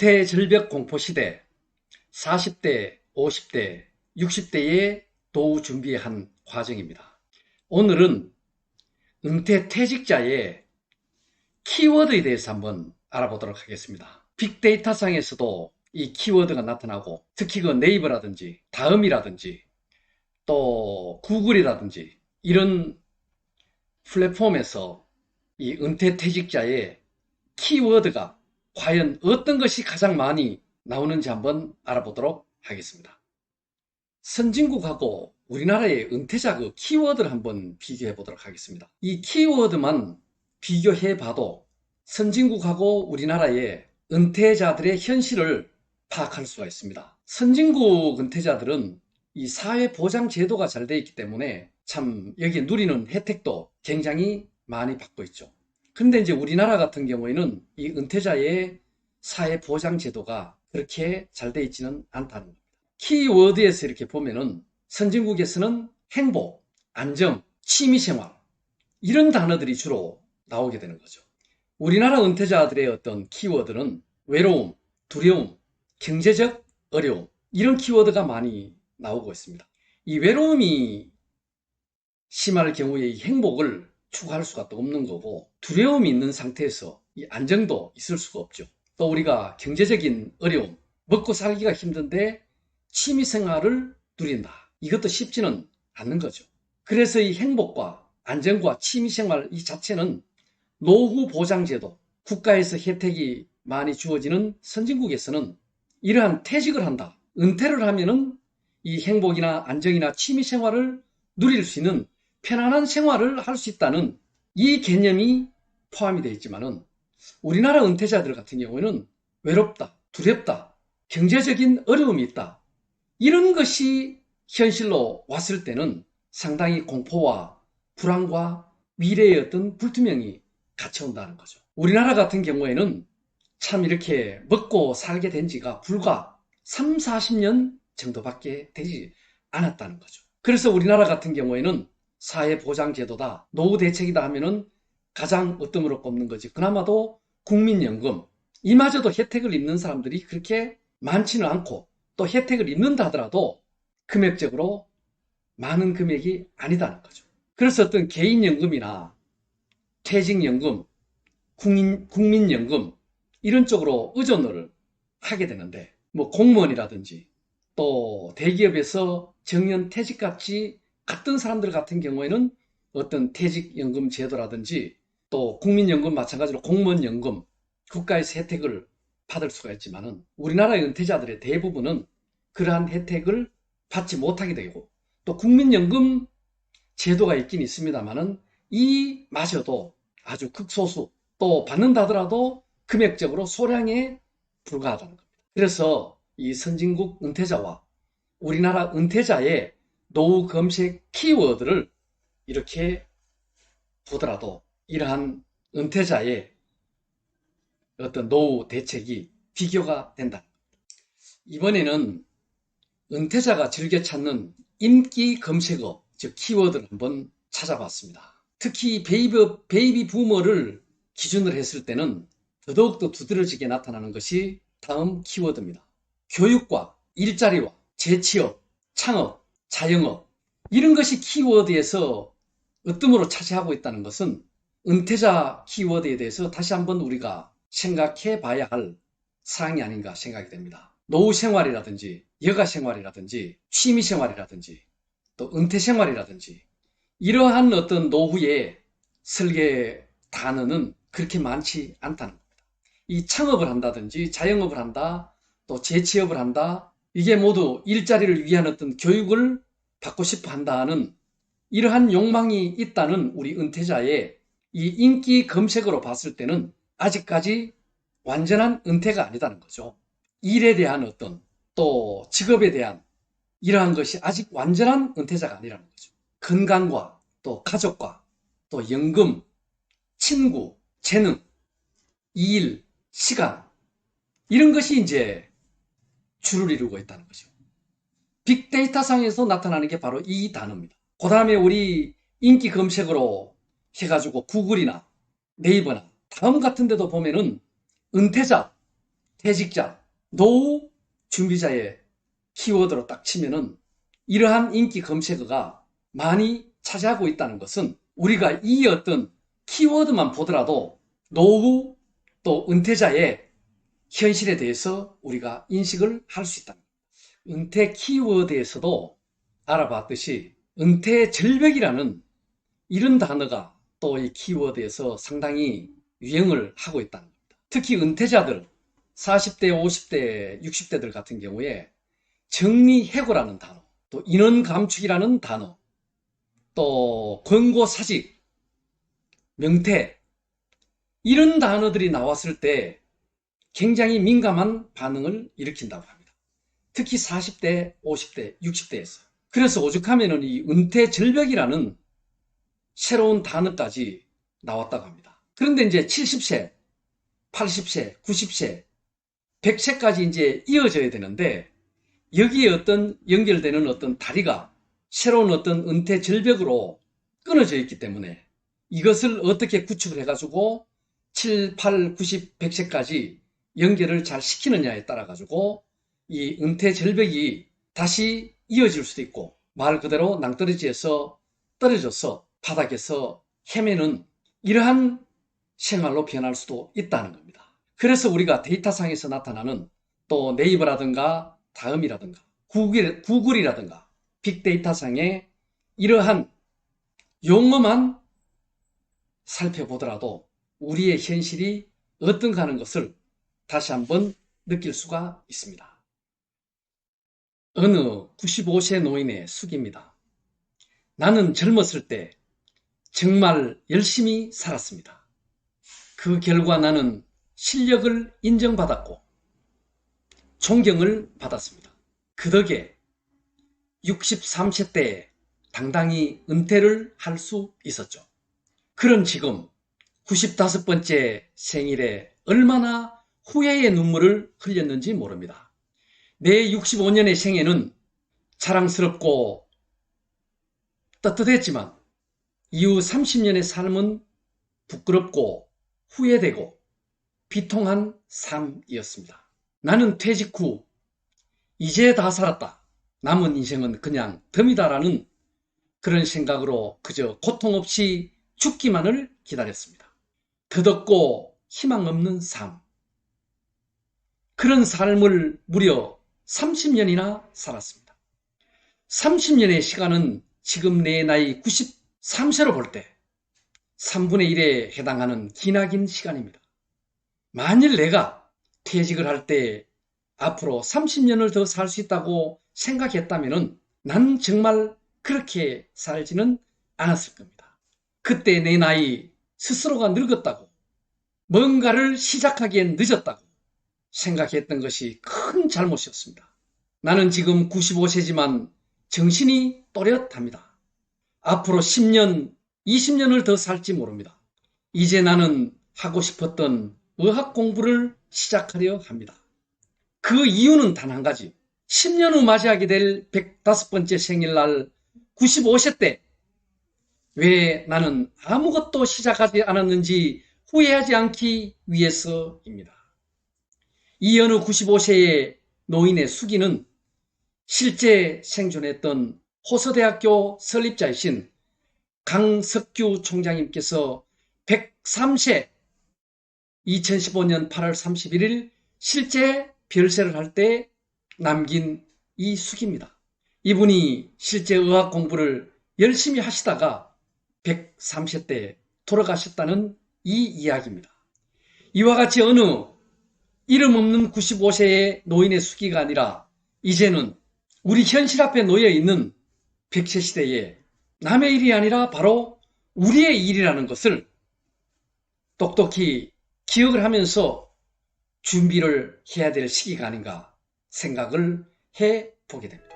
은퇴 절벽 공포 시대 40대, 50대, 60대의 노후 준비한 과정입니다. 오늘은 은퇴 퇴직자의 키워드에 대해서 한번 알아보도록 하겠습니다. 빅데이터 상에서도 이 키워드가 나타나고 특히 그 네이버라든지 다음이라든지 또 구글이라든지 이런 플랫폼에서 이 은퇴 퇴직자의 키워드가 과연 어떤 것이 가장 많이 나오는지 한번 알아보도록 하겠습니다. 선진국하고 우리나라의 은퇴자 그 키워드를 한번 비교해 보도록 하겠습니다. 이 키워드만 비교해 봐도 선진국하고 우리나라의 은퇴자들의 현실을 파악할 수가 있습니다. 선진국 은퇴자들은 이 사회보장제도가 잘 되어 있기 때문에 참 여기에 누리는 혜택도 굉장히 많이 받고 있죠. 근데 이제 우리나라 같은 경우에는 이 은퇴자의 사회보장제도가 그렇게 잘 되어 있지는 않다는 겁니다. 키워드에서 이렇게 보면은 선진국에서는 행복, 안정, 취미생활 이런 단어들이 주로 나오게 되는 거죠. 우리나라 은퇴자들의 어떤 키워드는 외로움, 두려움, 경제적 어려움 이런 키워드가 많이 나오고 있습니다. 이 외로움이 심할 경우에 이 행복을 추구할 수가 또 없는 거고 두려움이 있는 상태에서 이 안정도 있을 수가 없죠. 또 우리가 경제적인 어려움, 먹고 살기가 힘든데 취미생활을 누린다. 이것도 쉽지는 않는 거죠. 그래서 이 행복과 안정과 취미생활 이 자체는 노후보장제도, 국가에서 혜택이 많이 주어지는 선진국에서는 이러한 퇴직을 한다. 은퇴를 하면은 이 행복이나 안정이나 취미생활을 누릴 수 있는 편안한 생활을 할 수 있다는 이 개념이 포함이 되어 있지만은 우리나라 은퇴자들 같은 경우에는 외롭다, 두렵다, 경제적인 어려움이 있다. 이런 것이 현실로 왔을 때는 상당히 공포와 불안과 미래의 어떤 불투명이 갇혀온다는 거죠. 우리나라 같은 경우에는 참 이렇게 먹고 살게 된 지가 불과 3, 40년 정도밖에 되지 않았다는 거죠. 그래서 우리나라 같은 경우에는 사회보장제도다, 노후대책이다 하면은 가장 어뜸으로 꼽는 거지. 그나마도 국민연금, 이마저도 혜택을 입는 사람들이 그렇게 많지는 않고 또 혜택을 입는다 하더라도 금액적으로 많은 금액이 아니다는 거죠. 그래서 어떤 개인연금이나 퇴직연금, 국민연금 이런 쪽으로 의존을 하게 되는데 뭐 공무원이라든지 또 대기업에서 정년퇴직같이 갔던 사람들 같은 경우에는 어떤 퇴직연금 제도라든지 또 국민연금 마찬가지로 공무원연금 국가에서 혜택을 받을 수가 있지만은 우리나라의 은퇴자들의 대부분은 그러한 혜택을 받지 못하게 되고 또 국민연금 제도가 있긴 있습니다만은 이마저도 아주 극소수 또 받는다 하더라도 금액적으로 소량에 불과하다는 겁니다. 그래서 이 선진국 은퇴자와 우리나라 은퇴자의 노후 검색 키워드를 이렇게 보더라도 이러한 은퇴자의 어떤 노후 대책이 비교가 된다. 이번에는 은퇴자가 즐겨 찾는 인기 검색어, 즉 키워드를 한번 찾아봤습니다. 특히 베이비 부머를 기준으로 했을 때는 더더욱더 두드러지게 나타나는 것이 다음 키워드입니다. 교육과 일자리와 재취업, 창업, 자영업 이런 것이 키워드에서 으뜸으로 차지하고 있다는 것은 은퇴자 키워드에 대해서 다시 한번 우리가 생각해 봐야 할 사항이 아닌가 생각이 됩니다. 노후 생활이라든지 여가 생활이라든지 취미 생활이라든지 또 은퇴 생활이라든지 이러한 어떤 노후의 설계 단어는 그렇게 많지 않다는 겁니다. 이 창업을 한다든지 자영업을 한다 또 재취업을 한다 이게 모두 일자리를 위한 어떤 교육을 받고 싶어 한다는 이러한 욕망이 있다는 우리 은퇴자의 이 인기 검색어로 봤을 때는 아직까지 완전한 은퇴가 아니다는 거죠. 일에 대한 어떤 또 직업에 대한 이러한 것이 아직 완전한 은퇴자가 아니라는 거죠. 건강과 또 가족과 또 연금, 친구, 재능, 일, 시간 이런 것이 이제 주를 이루고 있다는 거죠. 빅데이터 상에서 나타나는 게 바로 이 단어입니다. 그 다음에 우리 인기 검색어로 해가지고 구글이나 네이버나 다음 같은 데도 보면은 은퇴자, 퇴직자, 노후 준비자의 키워드로 딱 치면은 이러한 인기 검색어가 많이 차지하고 있다는 것은 우리가 이 어떤 키워드만 보더라도 노후 또 은퇴자의 현실에 대해서 우리가 인식을 할 수 있다. 은퇴 키워드에서도 알아봤듯이 은퇴 절벽이라는 이런 단어가 또 이 키워드에서 상당히 유행을 하고 있다는 겁니다. 특히 은퇴자들 40대, 50대, 60대들 같은 경우에 정리해고라는 단어, 또 인원 감축이라는 단어, 또 권고사직, 명퇴 이런 단어들이 나왔을 때 굉장히 민감한 반응을 일으킨다고 합니다. 특히 40대, 50대, 60대에서. 그래서 오죽하면은 이 은퇴 절벽이라는 새로운 단어까지 나왔다고 합니다. 그런데 이제 70세, 80세, 90세, 100세까지 이제 이어져야 되는데 여기에 어떤 연결되는 어떤 다리가 새로운 어떤 은퇴 절벽으로 끊어져 있기 때문에 이것을 어떻게 구축을 해가지고 7, 8, 90, 100세까지 연결을 잘 시키느냐에 따라 가지고 이 은퇴 절벽이 다시 이어질 수도 있고 말 그대로 낭떠러지에서 떨어져서 바닥에서 헤매는 이러한 생활로 변할 수도 있다는 겁니다. 그래서 우리가 데이터상에서 나타나는 또 네이버라든가 다음이라든가 구글이라든가 빅데이터상의 이러한 용어만 살펴보더라도 우리의 현실이 어떤가 하는 것을 다시 한번 느낄 수가 있습니다. 어느 95세 노인의 숙입니다. 나는 젊었을 때 정말 열심히 살았습니다. 그 결과 나는 실력을 인정받았고 존경을 받았습니다. 그 덕에 63세 때에 당당히 은퇴를 할 수 있었죠. 그런 지금 95번째 생일에 얼마나 후회의 눈물을 흘렸는지 모릅니다. 내 65년의 생애는 자랑스럽고 떳떳했지만 이후 30년의 삶은 부끄럽고 후회되고 비통한 삶이었습니다. 나는 퇴직 후 이제 다 살았다. 남은 인생은 그냥 덤이다라는 그런 생각으로 그저 고통 없이 죽기만을 기다렸습니다. 더덥고 희망 없는 삶. 그런 삶을 무려 30년이나 살았습니다. 30년의 시간은 지금 내 나이 93세로 볼 때 3분의 1에 해당하는 기나긴 시간입니다. 만일 내가 퇴직을 할 때 앞으로 30년을 더 살 수 있다고 생각했다면 난 정말 그렇게 살지는 않았을 겁니다. 그때 내 나이 스스로가 늙었다고 뭔가를 시작하기엔 늦었다고 생각했던 것이 큰 잘못이었습니다. 나는 지금 95세지만 정신이 또렷합니다. 앞으로 10년, 20년을 더 살지 모릅니다. 이제 나는 하고 싶었던 의학 공부를 시작하려 합니다. 그 이유는 단 한 가지. 10년 후 맞이하게 될 105번째 생일날 95세 때 왜 나는 아무것도 시작하지 않았는지 후회하지 않기 위해서입니다. 이 어느 95세의 노인의 수기는 실제 생존했던 호서대학교 설립자이신 강석규 총장님께서 103세 2015년 8월 31일 실제 별세를 할 때 남긴 이 수기입니다. 이분이 실제 의학 공부를 열심히 하시다가 103세 때 돌아가셨다는 이 이야기입니다. 이와 같이 어느 이름 없는 95세의 노인의 수기가 아니라 이제는 우리 현실 앞에 놓여 있는 100세 시대에 남의 일이 아니라 바로 우리의 일이라는 것을 똑똑히 기억을 하면서 준비를 해야 될 시기가 아닌가 생각을 해보게 됩니다.